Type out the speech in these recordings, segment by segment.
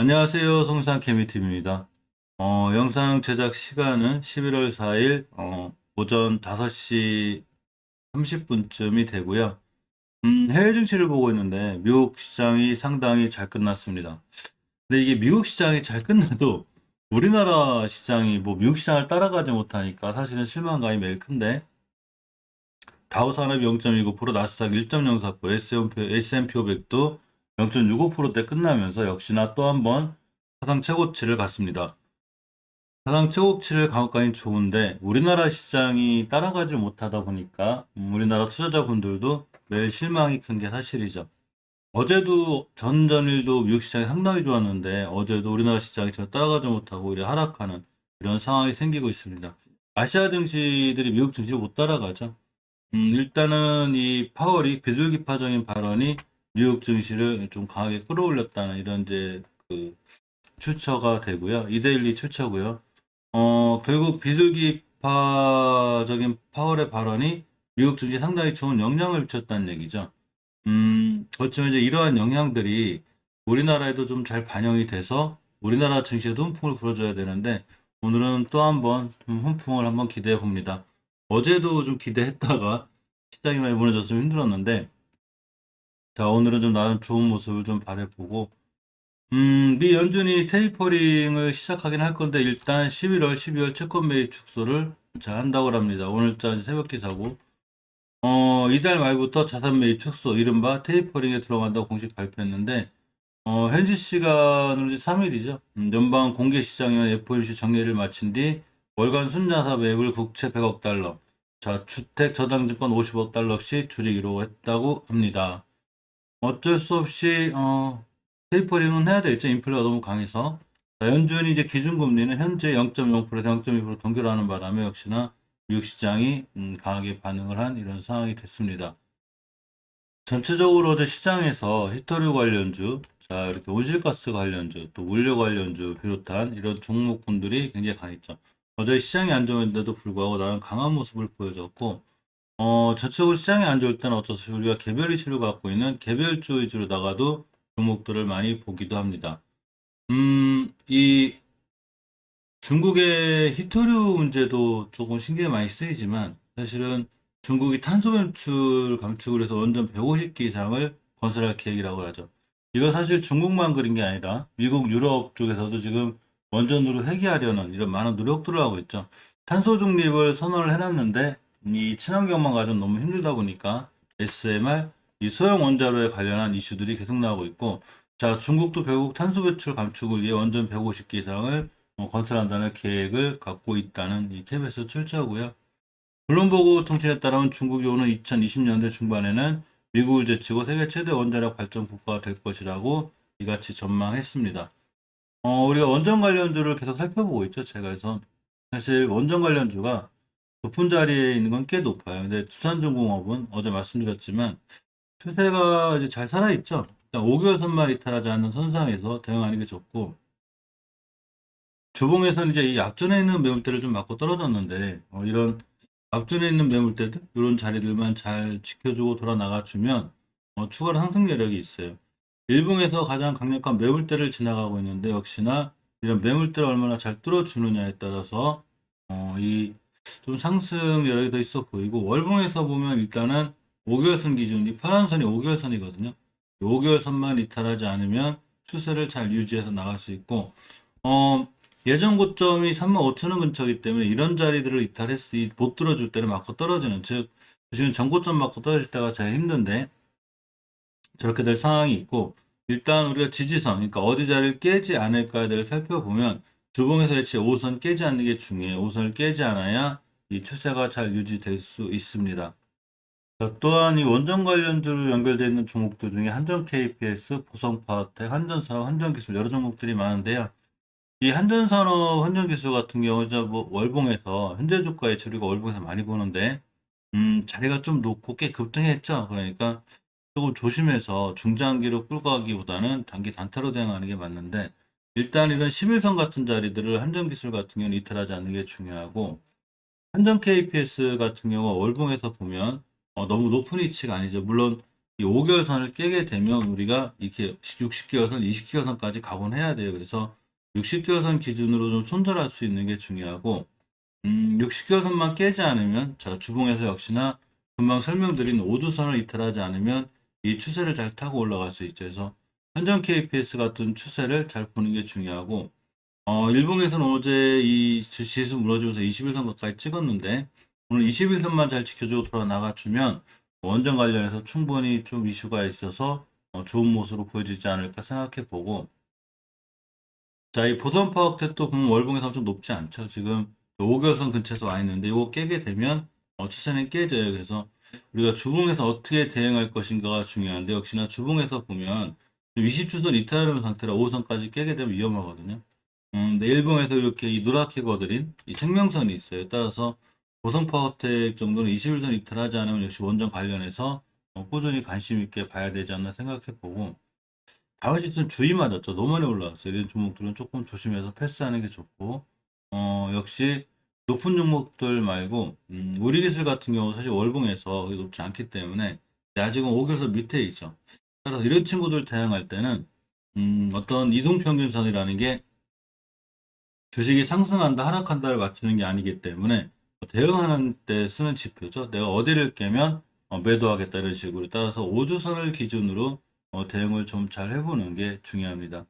안녕하세요. 성산 케미팀입니다. 영상 제작 시간은 11월 4일 오전 5시 30분쯤이 되고요. 해외 증시를 보고 있는데 미국 시장이 상당히 잘 끝났습니다. 근데 이게 미국 시장이 잘 끝나도 우리나라 시장이 뭐 미국 시장을 따라가지 못하니까 사실은 실망감이 매일 큰데 다우산업이 0.29%, 나스닥 1.04%, S&P 500도 0.65%대 끝나면서 역시나 또 한 번 사상 최고치를 갔습니다. 사상 최고치를 간 것까지는 좋은데 우리나라 시장이 따라가지 못하다 보니까 우리나라 투자자분들도 매일 실망이 큰 게 사실이죠. 어제도 전전일도 미국 시장이 상당히 좋았는데 어제도 우리나라 시장이 저 따라가지 못하고 오히려 하락하는 이런 상황이 생기고 있습니다. 아시아 증시들이 미국 증시를 못 따라가죠. 일단은 이 파월이 비둘기파적인 발언이 뉴욕 증시를 좀 강하게 끌어올렸다는 이런 이제 그 출처가 되고요. 이데일리 출처고요. 결국 비둘기파적인 파월의 발언이 미국 증시에 상당히 좋은 영향을 미쳤다는 얘기죠. 그렇지만 이제 이러한 영향들이 우리나라에도 좀 잘 반영이 돼서 우리나라 증시에도 훈풍을 불어줘야 되는데 오늘은 또 한번 훈풍을 한번 기대해 봅니다. 어제도 좀 기대했다가 시장이 많이 무너져서 좀 힘들었는데 자 오늘은 좀 나름 좋은 모습을 좀 바라보고 미 연준이 테이퍼링을 시작하긴 할 건데 일단 11월, 12월 채권 매입 축소를 자 한다고 합니다. 오늘자 새벽 기사고 이달 말부터 자산 매입 축소, 이른바 테이퍼링에 들어간다고 공식 발표했는데 현지 시간으로 3일이죠. 연방 공개시장위원 FOMC 정리를 마친 뒤 월간 순자사 매입을 국채 100억 달러, 자 주택 저당증권 50억 달러씩 줄이기로 했다고 합니다. 어쩔 수 없이 테이퍼링은 해야 되겠죠. 인플레가 너무 강해서. 자, 연준이 이제 기준금리는 현재 0.0%에서 0.2% 동결하는 바람에 역시나 미국 시장이 강하게 반응을 한 이런 상황이 됐습니다. 전체적으로 어제 시장에서 히터류 관련주, 자 이렇게 온실가스 관련주, 또 물류 관련주 비롯한 이런 종목군들이 굉장히 강했죠. 어제 시장이 안 좋은데도 불구하고 나름 강한 모습을 보여줬고 저축을 시장이 안 좋을 때는 어쩔 수 없이 우리가 개별 이슈를 갖고 있는 개별주 위주로 나가도 종목들을 많이 보기도 합니다. 이 중국의 히토류 문제도 조금 신경이 많이 쓰이지만 사실은 중국이 탄소 배출 감축을 해서 원전 150기 이상을 건설할 계획이라고 하죠. 이거 사실 중국만 그린 게 아니라 미국, 유럽 쪽에서도 지금 원전으로 회귀하려는 이런 많은 노력들을 하고 있죠. 탄소 중립을 선언을 해놨는데 이 친환경만 가지고 너무 힘들다 보니까 SMR, 이 소형 원자로에 관련한 이슈들이 계속 나오고 있고 자 중국도 결국 탄소 배출 감축을 위해 원전 150기 이상을 건설한다는 계획을 갖고 있다는 이 KBS 출처고요. 블룸버그 통신에 따르면 중국이 오는 2020년대 중반에는 미국을 제치고 세계 최대 원자력 발전 국가가 될 것이라고 이같이 전망했습니다. 우리가 원전 관련주를 계속 살펴보고 있죠. 제가 해서 사실 원전 관련주가 높은 자리에 있는 건 꽤 높아요. 근데 두산중공업은 어제 말씀드렸지만 추세가 이제 잘 살아있죠. 일단 5개월 선만 이탈하지 않는 선상에서 대응하는 게 좋고 주봉에서는 이제 이 앞전에 있는 매물대를 좀 맞고 떨어졌는데 이런 앞전에 있는 매물대들 이런 자리들만 잘 지켜주고 돌아 나가주면 추가로 상승 여력이 있어요. 일봉에서 가장 강력한 매물대를 지나가고 있는데 역시나 이런 매물대를 얼마나 잘 뚫어주느냐에 따라서 이 좀 상승 여력이 더 있어 보이고 월봉에서 보면 일단은 5개월선 기준 이 파란 선이 5개월선이거든요. 5개월선만 이탈하지 않으면 추세를 잘 유지해서 나갈 수 있고 예전 고점이 35,000원 근처이기 때문에 이런 자리들을 못 들어줄 때는 맞고 떨어지는 즉 지금 전고점 맞고 떨어질 때가 제일 힘든데 저렇게 될 상황이 있고 일단 우리가 지지선 그러니까 어디 자리를 깨지 않을까에 대해 살펴보면 주봉에서 애초에 5선 깨지 않는 게 중요해요. 5선을 깨지 않아야 이 추세가 잘 유지될 수 있습니다. 자, 또한 이 원전 관련주로 연결되어 있는 종목들 중에 한전 KPS, 보성파워텍, 한전산업, 한전기술 여러 종목들이 많은데요. 이 한전산업, 한전기술 같은 경우 이제 뭐 월봉에서 현재 주가의 처리가 월봉에서 많이 보는데 자리가 좀 높고 꽤 급등했죠. 그러니까 조금 조심해서 중장기로 끌고 가기보다는 단기 단타로 대응하는 게 맞는데 일단 이런 11선 같은 자리들을 한전기술 같은 경우는 이탈하지 않는 게 중요하고 한전 KPS 같은 경우 월봉에서 보면 너무 높은 위치가 아니죠. 물론 이 5개월 선을 깨게 되면 우리가 이렇게 60개월 선, 20개월 선까지 가곤 해야 돼요. 그래서 60개월 선 기준으로 좀 손절할 수 있는 게 중요하고, 60개월 선만 깨지 않으면, 자, 주봉에서 역시나 금방 설명드린 5주선을 이탈하지 않으면 이 추세를 잘 타고 올라갈 수 있죠. 그래서 현존 KPS 같은 추세를 잘 보는 게 중요하고, 일봉에서는 어제 이 지수 무너지면서 21선 가까이 찍었는데, 오늘 21선만 잘 지켜주고 돌아 나가주면 원전 관련해서 충분히 좀 이슈가 있어서 좋은 모습으로 보여지지 않을까 생각해 보고, 자, 이 보선 파악tet도 보면 월봉에서 엄청 높지 않죠. 지금 5개월선 근처에서 와 있는데 이거 깨게 되면 추세는 깨져요. 그래서 우리가 주봉에서 어떻게 대응할 것인가가 중요한데, 역시나 주봉에서 보면 20주선 이탈하는 상태라 5선까지 깨게 되면 위험하거든요. 근데 일봉에서 이렇게 이 노랗게 거드린 이 생명선이 있어요. 따라서 보성 파워텍 정도는 21선 이탈하지 않으면 역시 원전 관련해서 꾸준히 관심 있게 봐야 되지 않나 생각해 보고, 다우지수는 주의 맞았죠. 너무 많이 올라왔어요. 이런 종목들은 조금 조심해서 패스하는 게 좋고, 역시 높은 종목들 말고, 우리 기술 같은 경우 사실 월봉에서 높지 않기 때문에 아직은 5개월 밑에 있죠. 따라서 이런 친구들 대응할 때는 어떤 이동평균선이라는 게 주식이 상승한다, 하락한다를 맞추는 게 아니기 때문에 대응하는 때 쓰는 지표죠. 내가 어디를 깨면 매도하겠다 이런 식으로. 따라서 5주선을 기준으로 대응을 좀 잘 해보는 게 중요합니다.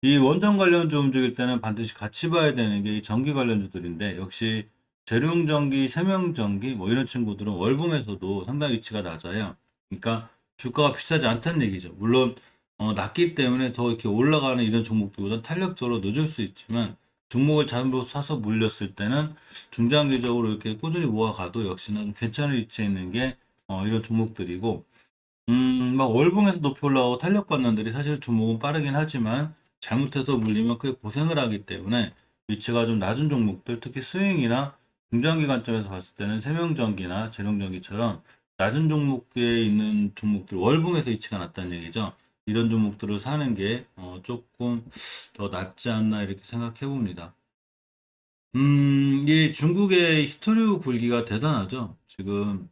이 원전 관련주 움직일 때는 반드시 같이 봐야 되는 게 이 전기 관련주들인데, 역시 재룡전기, 세명전기 뭐 이런 친구들은 월봉에서도 상당히 위치가 낮아요. 그러니까 주가가 비싸지 않다는 얘기죠. 물론 낮기 때문에 더 이렇게 올라가는 이런 종목들보다 탄력적으로 늦을 수 있지만, 종목을 잘못 사서 물렸을 때는 중장기적으로 이렇게 꾸준히 모아가도 역시나 좀 괜찮은 위치에 있는 게 이런 종목들이고, 막 월봉에서 높이 올라가고 탄력받는 들이 사실 종목은 빠르긴 하지만 잘못해서 물리면 크게 고생을 하기 때문에 위치가 좀 낮은 종목들, 특히 스윙이나 중장기 관점에서 봤을 때는 세명전기나 재룡전기처럼 낮은 종목에 있는 종목들, 월봉에서 위치가 낮다는 얘기죠. 이런 종목들을 사는 게 조금 더 낫지 않나 이렇게 생각해 봅니다. 이 중국의 히토류 굴기가 대단하죠. 지금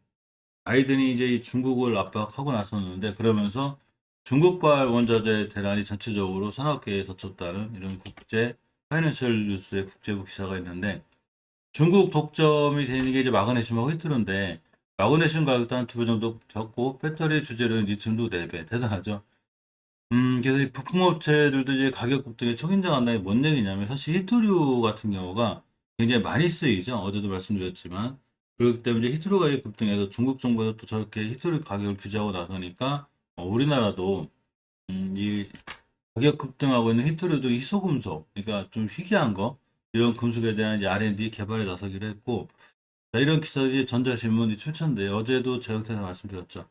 바이든이 이제 이 중국을 압박하고 나섰는데, 그러면서 중국발 원자재 대란이 전체적으로 산업계에 덮쳤다는 이런 국제 파이낸셜 뉴스의 국제부 기사가 있는데, 중국 독점이 되는 게 이제 마그네슘하고 히토류인데, 마그네슘 가격도 한 2배 정도 적고 배터리 주재료인 리튬도 4배 대단하죠. 그래서 이 부품업체들도 이제 가격 급등에 초긴장한다는 게 뭔 얘기냐면, 사실 히토류 같은 경우가 굉장히 많이 쓰이죠. 어제도 말씀드렸지만. 그렇기 때문에 이제 히토류 가격 급등해서 중국 정부에서 또 저렇게 히토류 가격을 규제하고 나서니까 우리나라도 이 가격 급등하고 있는 히토류 등 희소금속, 그러니까 좀 희귀한 거, 이런 금속에 대한 이제 R&D 개발에 나서기로 했고, 자, 이런 기사들이 전자신문이 출처인데 어제도 제 영상에서 말씀드렸죠.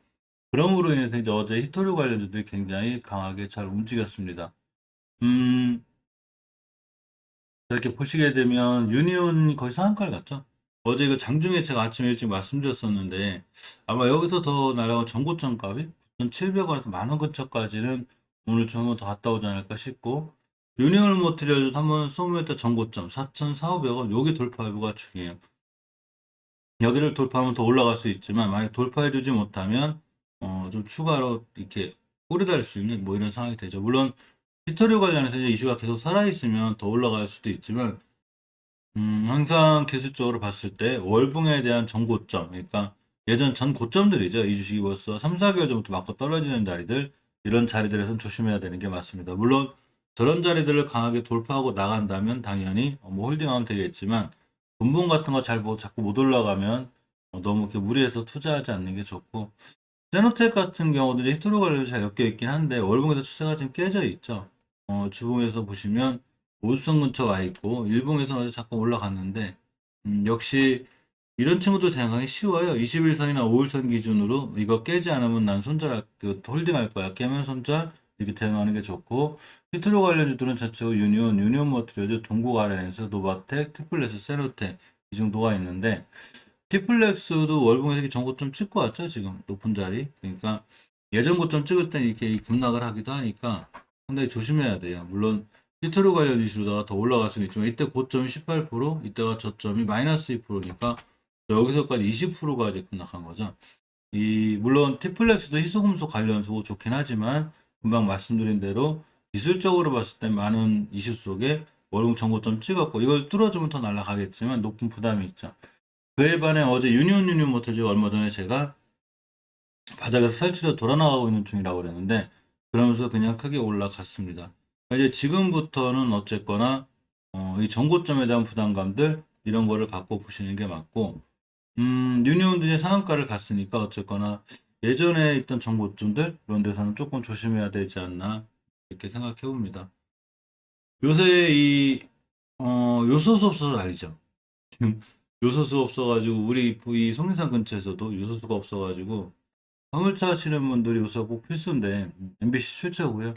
그럼으로 인해서 이제 어제 히토류 관련주들이 굉장히 강하게 잘 움직였습니다. 음, 이렇게 보시게 되면 유니온이 거의 상한가를 갔죠. 어제 그 장중에 제가 아침에 일찍 말씀드렸었는데, 아마 여기서 더 날아간 전고점 값이 9,700원에서 만원 근처까지는 오늘 좀 한번 더 갔다 오지 않을까 싶고, 유니온 모티리얼도 한번 소모했던 전고점 4,400원 여기 돌파 여부가 중요해요. 여기를 돌파하면 더 올라갈 수 있지만, 만약 돌파해주지 못하면 좀 추가로 이렇게 꼬리달 수 있는 뭐 이런 상황이 되죠. 물론 히토류 관련해서 이제 이슈가 계속 살아있으면 더 올라갈 수도 있지만, 항상 기술적으로 봤을 때 월봉에 대한 전고점, 그러니까 예전 전 고점들이죠. 이 주식이 벌써 3, 4개월 전부터 맞고 떨어지는 자리들, 이런 자리들에선 조심해야 되는 게 맞습니다. 물론 저런 자리들을 강하게 돌파하고 나간다면 당연히 뭐 홀딩하면 되겠지만, 분봉 같은 거 잘 자꾸 못 올라가면 너무 이렇게 무리해서 투자하지 않는 게 좋고, 세노텍 같은 경우도 이제 히토로 관련이 잘 엮여 있긴 한데 월봉에서 추세가 좀 깨져 있죠. 주봉에서 보시면 오수선 근처 와 있고 일봉에서는 어제 잠깐 올라갔는데, 역시 이런 친구도 대응하기 쉬워요. 21선이나 5일선 기준으로 이거 깨지 않으면 난 손절할, 홀딩할 거야. 깨면 손절, 이렇게 대응하는 게 좋고, 히트로 관련주들은 자체로 유니온 머티리얼즈, 동구 관련해서 노바텍, 티플레스, 세노텍 이 정도가 있는데, 티플렉스도 월봉에서 이렇게 전고점 찍고 왔죠, 지금 높은 자리. 그러니까 예전 고점 찍을 땐 이렇게 급락을 하기도 하니까 상당히 조심해야 돼요. 물론 히트로 관련 이슈다가 더 올라갈 수는 있지만, 이때 고점이 18%, 이때가 저점이 마이너스 2%니까 여기서까지 20%가 이제 급락한 거죠. 물론 티플렉스도 희소금속 관련주고 좋긴 하지만 금방 말씀드린 대로 기술적으로 봤을 때 많은 이슈 속에 월봉 정고점 찍었고 이걸 뚫어주면 더 날아가겠지만 높은 부담이 있죠. 그에 반해 어제 유니온 모터즈가 얼마 전에 제가 바닥에서 설치로 돌아 나가고 있는 중이라고 그랬는데 그러면서 그냥 크게 올라갔습니다. 이제 지금부터는 어쨌거나 이 정고점에 대한 부담감들 이런 거를 갖고 보시는 게 맞고 유니온들이 상한가를 갔으니까 어쨌거나 예전에 있던 정보점들 그런 데서는 조금 조심해야 되지 않나 이렇게 생각해 봅니다. 요새 요소수 없어서 난리죠. 지금 요소수 없어가지고 우리 이 속리산 근처에서도 요소수가 없어가지고 화물차 하시는 분들이 요소가 꼭 필수인데 MBC 출처고요.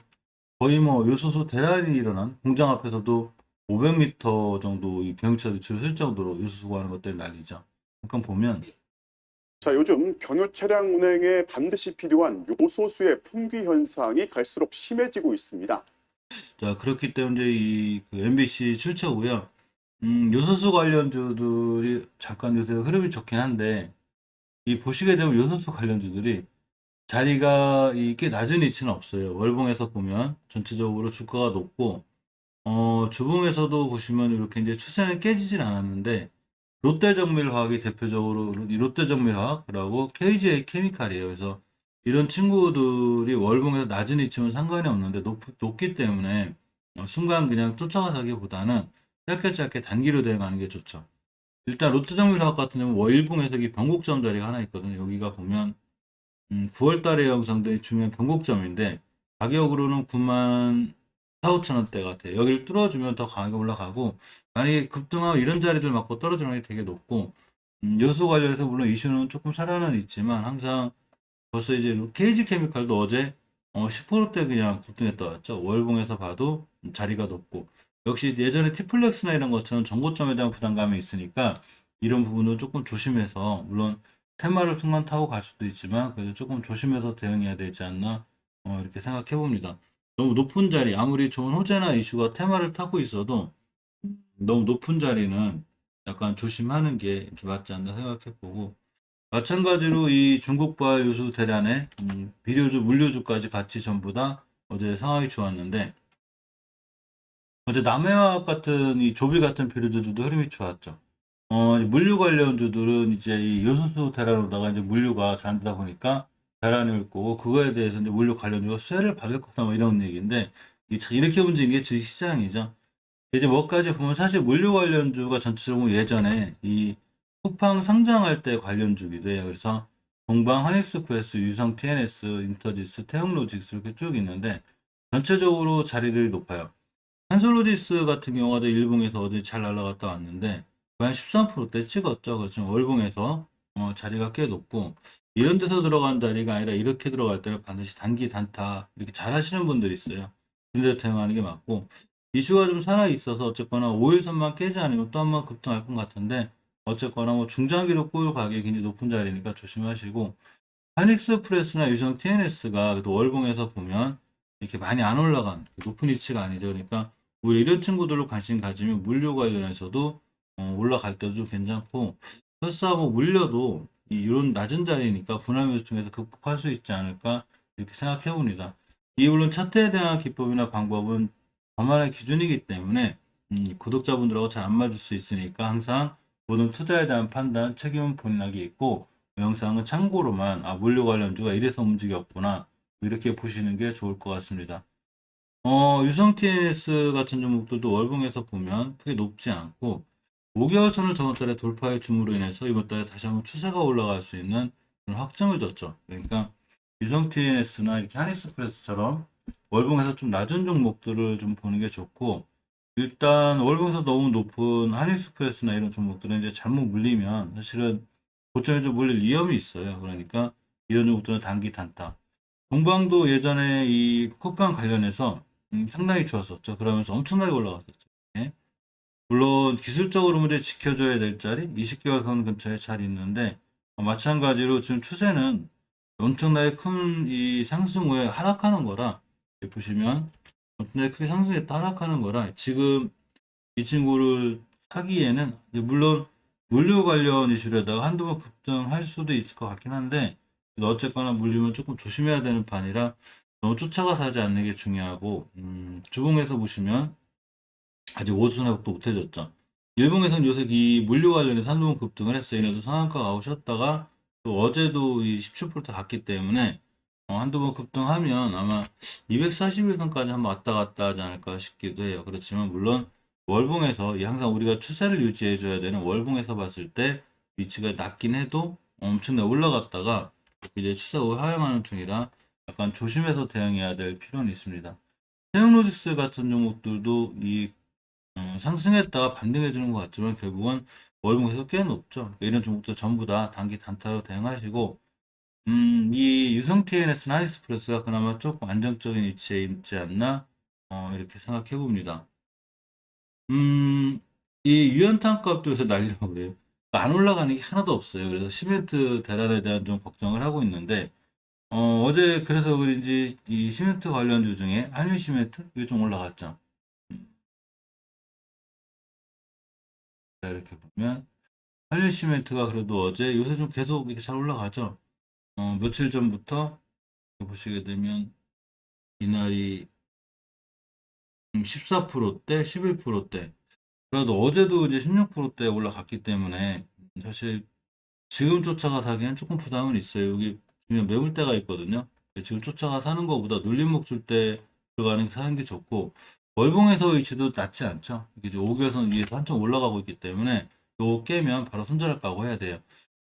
거의 뭐 요소수 대란이 일어난 공장 앞에서도 500m 정도 이 경유차들 줄 쓸 정도로 요소수 구하는 것들이 난리죠. 잠깐 보면 자, 요즘 경유 차량 운행에 반드시 필요한 요소수의 품귀 현상이 갈수록 심해지고 있습니다. 자, 그렇기 때문에 그 MBC 출처고요. 요소수 관련주들이 잠깐 요새 흐름이 좋긴 한데, 이 보시게 되면 요소수 관련주들이 자리가 꽤 낮은 위치는 없어요. 월봉에서 보면 전체적으로 주가가 높고, 주봉에서도 보시면 이렇게 이제 추세는 깨지진 않았는데, 롯데정밀화학이 대표적으로 이 롯데정밀화학이라고 KGA 케미칼이에요. 그래서 이런 친구들이 월봉에서 낮은 위치면 상관이 없는데 높기 때문에 순간 그냥 쫓아가기보다는 짧게 짧게 단기로 대응하는 게 좋죠. 일단 롯데정밀화학 같은 경우는 월봉에서 이 변곡점 자리가 하나 있거든요. 여기가 보면 9월 달에 형성된 중요한 변곡점인데 가격으로는 9만 4, 5천 원대 같아요. 여기를 뚫어주면 더 강하게 올라가고 만약에 급등하고 이런 자리들 맞고 떨어지는 게 되게 높고 요소 관련해서 물론 이슈는 조금 살아는 있지만 항상 벌써 이제 KG 케미칼도 어제 10%대 그냥 급등했다 왔죠. 월봉에서 봐도 자리가 높고 역시 예전에 티플렉스나 이런 것처럼 정고점에 대한 부담감이 있으니까 이런 부분은 조금 조심해서 물론 테마를 순간 타고 갈 수도 있지만 그래도 조금 조심해서 대응해야 되지 않나 이렇게 생각해 봅니다. 너무 높은 자리 아무리 좋은 호재나 이슈가 테마를 타고 있어도 너무 높은 자리는 약간 조심하는 게 이렇게 맞지 않나 생각해 보고 마찬가지로 이 중국발 요소 대란에 비료주, 물류주까지 같이 전부 다 어제 상황이 좋았는데 어제 남해화학 같은 이 조비 같은 비료주들도 흐름이 좋았죠. 물류 관련주들은 이제 이 요소수 대란으로다가 이제 물류가 잘 안 되다 보니까 대란이 올 거고 그거에 대해서 이제 물류 관련주가 수혜를 받을 거다 뭐 이런 얘기인데 이렇게 움직이는 게 주식시장이죠. 이제 뭐까지 보면 사실 물류 관련주가 전체적으로 예전에 이 쿠팡 상장할 때 관련주기도 해요. 그래서 동방, 하닉스프레스, 유성, TNS, 인터지스, 태영로직스 이렇게 쭉 있는데 전체적으로 자리들이 높아요. 한솔로지스 같은 경우도 일봉에서 어제 잘 날아갔다 왔는데 거의 한 13%대 찍었죠. 그렇죠. 월봉에서 자리가 꽤 높고 이런 데서 들어간 자리가 아니라 이렇게 들어갈 때는 반드시 단기 단타 이렇게 잘 하시는 분들이 있어요. 그런 데 대응하는 게 맞고 이슈가 좀 살아 있어서 어쨌거나 5일선만 깨지 않으면 또 한 번 급등할 것 같은데 어쨌거나 뭐 중장기로 꼬일 가격이 굉장히 높은 자리니까 조심하시고 하닉스프레스나 유성 TNS가 그래도 월봉에서 보면 이렇게 많이 안 올라간 높은 위치가 아니죠. 그러니까 오히려 이런 친구들로 관심 가지면 물류 관련해서도 올라갈 때도 좀 괜찮고 설사 뭐 물려도 이런 낮은 자리니까 분할 매수 통해서 극복할 수 있지 않을까 이렇게 생각해 봅니다. 이 물론 차트에 대한 기법이나 방법은 저만의 기준이기 때문에 구독자분들하고 잘 안 맞을 수 있으니까 항상 모든 투자에 대한 판단 책임은 본인에게 있고 영상은 참고로만 물류 관련주가 이래서 움직였구나 이렇게 보시는 게 좋을 것 같습니다. 유성 TNS 같은 종목들도 월봉에서 보면 크게 높지 않고 5개월 선을 저번 달에 돌파해 줌으로 인해서 이번 달에 다시 한번 추세가 올라갈 수 있는 그런 확증을 줬죠. 그러니까 유성 TNS나 이렇게 하니스프레스처럼 월봉에서 좀 낮은 종목들을 좀 보는 게 좋고 일단 월봉에서 너무 높은 하니스프레스나 이런 종목들은 이제 잘못 물리면 사실은 고점에 좀 물릴 위험이 있어요. 그러니까 이런 종목들은 단기 단타. 동방도 예전에 이 쿠팡 관련해서 상당히 좋았었죠. 그러면서 엄청나게 올라갔었죠. 예. 물론 기술적으로 문제 지켜줘야 될 자리 20개월 선 근처에 잘 있는데 마찬가지로 지금 추세는 엄청나게 큰 이 상승 후에 하락하는 거라 보시면 엄청나게 크게 상승했다 하락하는 거라 지금 이 친구를 사기에는 물론 물류 관련 이슈로다가 한두 번 급등할 수도 있을 것 같긴 한데 그래서 어쨌거나 물리면 조금 조심해야 되는 판이라 너무 쫓아가서 하지 않는 게 중요하고, 주봉에서 보시면 아직 오수순 회복도 못 해줬죠. 일봉에서는 요새 이 물류 관련해서 한두 번 급등을 했어요. 이래도 상한가 가고 쉬었다가 또 어제도 이 17% 갔기 때문에 한두 번 급등하면 아마 241선까지 한번 왔다 갔다 하지 않을까 싶기도 해요. 그렇지만 물론 월봉에서 이 항상 우리가 추세를 유지해 줘야 되는 월봉에서 봤을 때 위치가 낮긴 해도 엄청나게 올라갔다가 이제 추세로 하향하는 중이라 약간 조심해서 대응해야 될 필요는 있습니다. 세용로직스 같은 종목들도 이 상승했다가 반등해 주는 것 같지만 결국은 월봉에서 꽤 높죠. 그러니까 이런 종목들 전부 다 단기 단타로 대응하시고, 이 유성 TNS나 하이스프레스가 그나마 조금 안정적인 위치에 있지 않나, 이렇게 생각해 봅니다. 이 유연탄 값도 요새 난리라고 그래요. 안 올라가는 게 하나도 없어요. 그래서 시멘트 대란에 대한 좀 걱정을 하고 있는데, 어제 그래서 그런지 이 시멘트 관련주 중에 한일 시멘트 이게 좀 올라갔죠. 자, 이렇게 보면 한일 시멘트가 그래도 어제 요새 좀 계속 이렇게 잘 올라가죠. 며칠 전부터 보시게 되면 이날이 14%대, 11%대. 그래도 어제도 이제 16%대 올라갔기 때문에 사실 지금 쫓아가 사기엔 조금 부담은 있어요. 여기 보면 매물대가 있거든요. 지금 쫓아가 사는 것보다 눌림 목줄 때 들어가는 게 사는 게 좋고, 월봉에서 위치도 낮지 않죠. 이게 이제 5개월선 위에서 한참 올라가고 있기 때문에 요거 깨면 바로 손절할 각오 해야 돼요.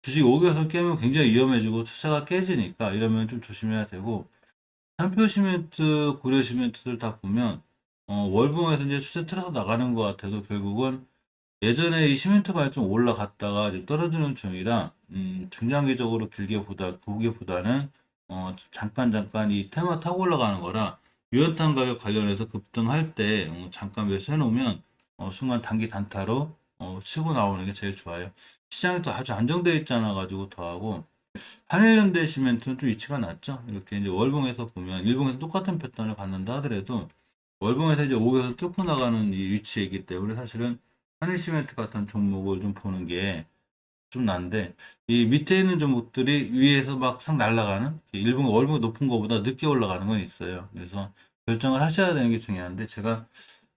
주식 5개월선 깨면 굉장히 위험해지고 추세가 깨지니까 이러면 좀 조심해야 되고, 한표 시멘트, 고려 시멘트들 다 보면 월봉에서 이제 추세 틀어서 나가는 것 같아도 결국은 예전에 이 시멘트가 좀 올라갔다가 지금 떨어지는 중이라 중장기적으로 보기보다는 잠깐 이 테마 타고 올라가는 거라 유연탄 가격 관련해서 급등할 때 잠깐 매수해 놓으면 순간 단기 단타로 치고 나오는 게 제일 좋아요. 시장이 또 아주 안정되어 있지 않아 가지고 더하고 한일현대 시멘트는 좀 위치가 낮죠. 이렇게 이제 월봉에서 보면 일봉에서 똑같은 패턴을 갖는다 하더라도 월봉에서 이제 5에서 뚫고 나가는 이 위치에 있기 때문에 사실은 한일 시멘트 같은 종목을 좀 보는 게 좀 난데, 이 밑에 있는 종목들이 위에서 막 상 날아가는 일본 월봉이 높은 것보다 늦게 올라가는 건 있어요. 그래서 결정을 하셔야 되는 게 중요한데, 제가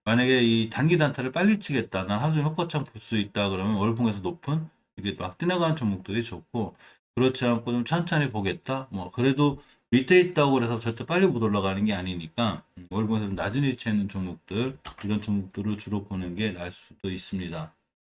만약에 이 단기 단타를 빨리 치겠다, 난 하루 종일 헛거참 볼 수 있다 그러면 월봉에서 높은 이게 막 뛰어가는 종목들이 좋고, 그렇지 않고 좀 천천히 보겠다, 뭐 그래도 밑에 있다고 그래서 절대 빨리 못 올라가는 게 아니니까 월봉에서 좀 낮은 위치에 있는 종목들, 이런 종목들을 주로 보는 게 나을 수도 있습니다.